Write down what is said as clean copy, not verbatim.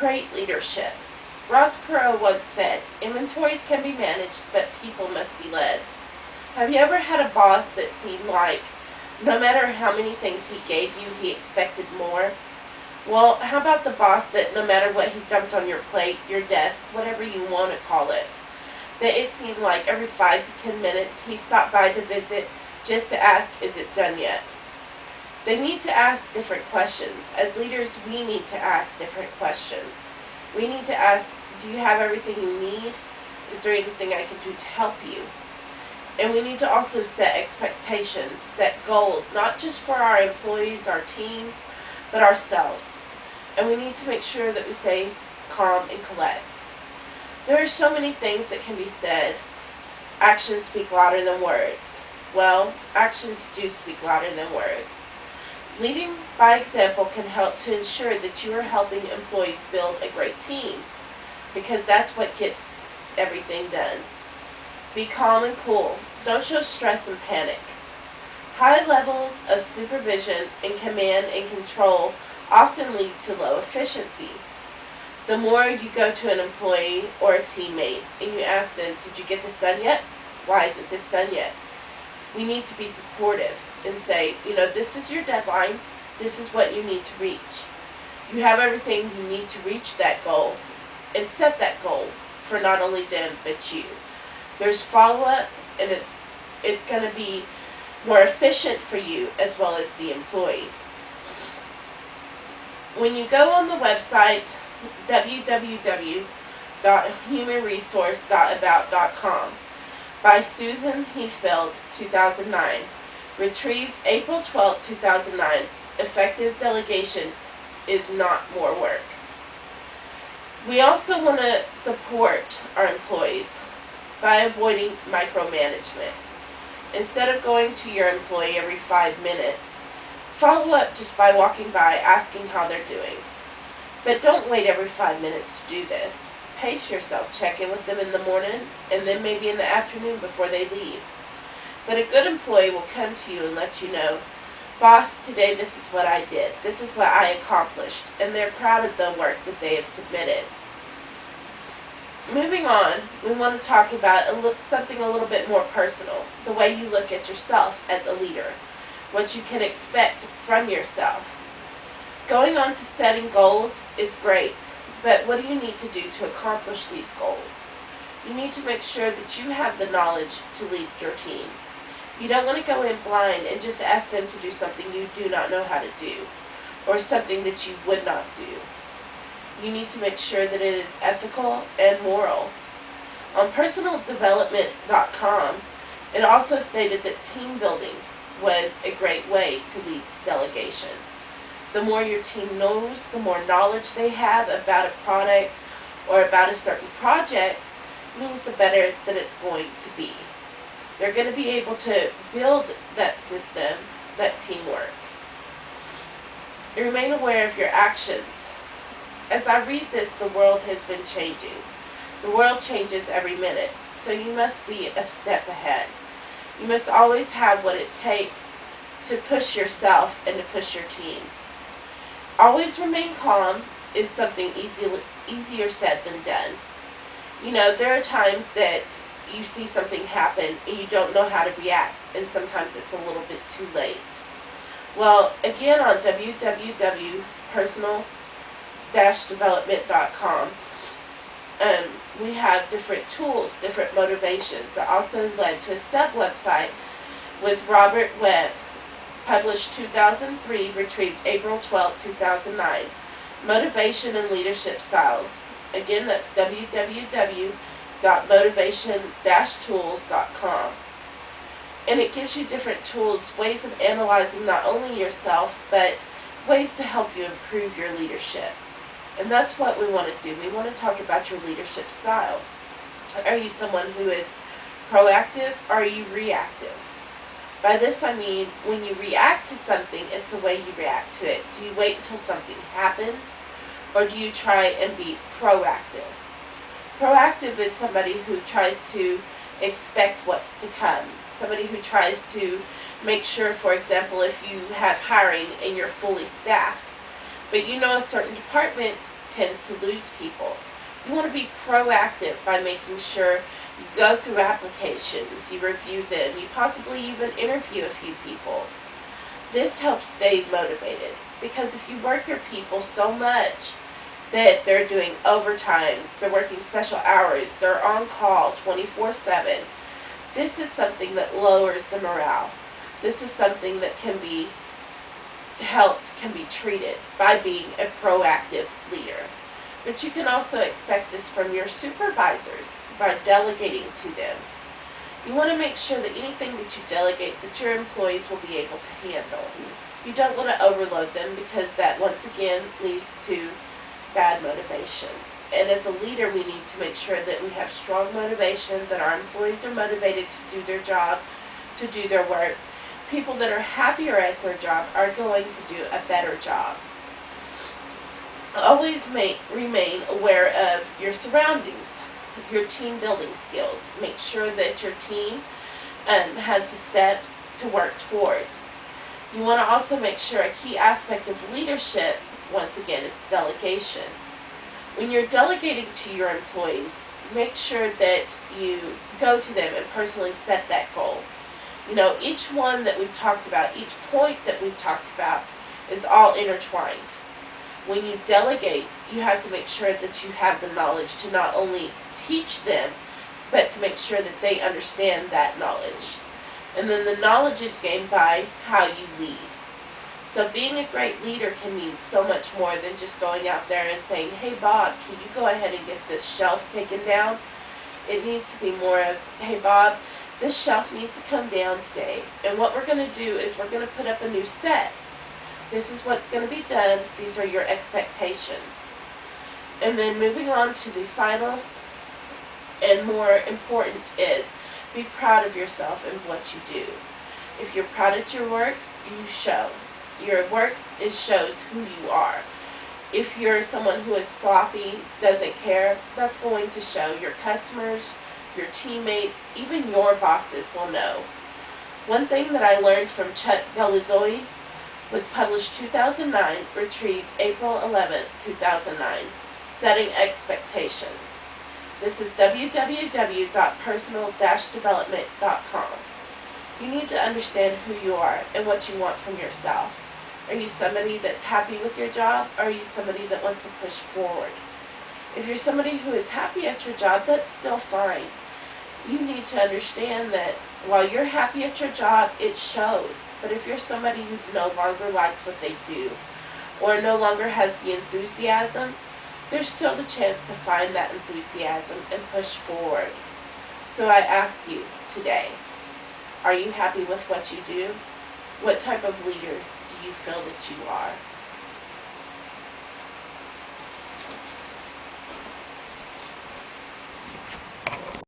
Great leadership. Ross Perot once said, "Inventories can be managed, but people must be led." Have you ever had a boss that seemed like no matter how many things he gave you, he expected more? Well, how about the boss that no matter what he dumped on your plate, your desk, whatever you want to call it, that it seemed like every 5 to 10 minutes he stopped by to visit just to ask, "Is it done yet?" They need to ask different questions. As leaders, we need to ask different questions. We need to ask, do you have everything you need? Is there anything I can do to help you? And we need to also set expectations, set goals, not just for our employees, our teams, but ourselves. And we need to make sure that we stay calm and collect. There are so many things that can be said. Actions speak louder than words. Well, actions do speak louder than words. Leading by example can help to ensure that you are helping employees build a great team, because that's what gets everything done. Be calm and cool. Don't show stress and panic. High levels of supervision and command and control often lead to low efficiency. The more you go to an employee or a teammate and you ask them, "Did you get this done yet? Why isn't this done yet?" We need to be supportive and say, this is your deadline. This is what you need to reach. You have everything you need to reach that goal, and set that goal for not only them but you. There's follow-up, and it's going to be more efficient for you as well as the employee. When you go on the website www.humanresource.about.com by Susan Heathfield, 2009, retrieved April 12, 2009, effective delegation is not more work. We also want to support our employees by avoiding micromanagement. Instead of going to your employee every 5 minutes, follow up just by walking by, asking how they're doing. But don't wait every 5 minutes to do this. Pace yourself. Check in with them in the morning and then maybe in the afternoon before they leave. But a good employee will come to you and let you know, "Boss, today this is what I did. This is what I accomplished," and they're proud of the work that they have submitted. Moving on, we want to talk about something a little bit more personal, the way you look at yourself as a leader, what you can expect from yourself. Going on to setting goals is great, but what do you need to do to accomplish these goals? You need to make sure that you have the knowledge to lead your team. You don't want to go in blind and just ask them to do something you do not know how to do, or something that you would not do. You need to make sure that it is ethical and moral. On personaldevelopment.com, it also stated that team building was a great way to lead to delegation. The more your team knows, the more knowledge they have about a product or about a certain project, means the better that it's going to be. They're going to be able to build that system, that teamwork. Remain aware of your actions. As I read this, the world has been changing. The world changes every minute, so you must be a step ahead. You must always have what it takes to push yourself and to push your team. Always remain calm is something easier said than done. There are times that you see something happen and you don't know how to react, and sometimes it's a little bit too late. Well, again, on www.personal-development.com, we have different tools, different motivations that also led to a sub-website with Robert Webb, published 2003, retrieved April 12, 2009, Motivation and Leadership Styles. Again, that's www.motivation-tools.com. And it gives you different tools, ways of analyzing not only yourself, but ways to help you improve your leadership. And that's what we want to do. We want to talk about your leadership style. Are you someone who is proactive, or are you reactive? By this I mean, when you react to something, it's the way you react to it. Do you wait until something happens, or do you try and be proactive? Proactive is somebody who tries to expect what's to come. Somebody who tries to make sure, for example, if you have hiring and you're fully staffed, but a certain department tends to lose people. You want to be proactive by making sure you go through applications, you review them, you possibly even interview a few people. This helps stay motivated, because if you work your people so much that they're doing overtime, they're working special hours, they're on call 24/7, this is something that lowers the morale. This is something that can be treated by being a proactive leader. But you can also expect this from your supervisors by delegating to them. You want to make sure that anything that you delegate, that your employees will be able to handle. You don't want to overload them, because that once again leads to bad motivation. And as a leader, we need to make sure that we have strong motivation, that our employees are motivated to do their job, to do their work. People that are happier at their job are going to do a better job. Always remain aware of your surroundings, your team building skills. Make sure that your team has the steps to work towards. You want to also make sure a key aspect of leadership, once again, is delegation. When you're delegating to your employees, make sure that you go to them and personally set that goal. You know, each one that we've talked about, each point that we've talked about is all intertwined. When you delegate, you have to make sure that you have the knowledge to not only teach them, but to make sure that they understand that knowledge. And then the knowledge is gained by how you lead. So being a great leader can mean so much more than just going out there and saying, hey Bob, can you go ahead and get this shelf taken down? It needs to be more of, hey Bob, this shelf needs to come down today. And what we're going to do is we're going to put up a new set. This is what's going to be done. These are your expectations. And then moving on to the final and more important is, be proud of yourself and what you do. If you're proud of your work, you show. Your work, it shows who you are. If you're someone who is sloppy, doesn't care, that's going to show. Your customers, your teammates, even your bosses will know. One thing that I learned from Chuck Galuzoi was published 2009, retrieved April 11, 2009, Setting Expectations. This is www.personal-development.com. You need to understand who you are and what you want from yourself. Are you somebody that's happy with your job, or are you somebody that wants to push forward? If you're somebody who is happy at your job, that's still fine. You need to understand that while you're happy at your job, it shows. But if you're somebody who no longer likes what they do, or no longer has the enthusiasm, there's still the chance to find that enthusiasm and push forward. So I ask you today, are you happy with what you do? What type of leader do you feel that you are?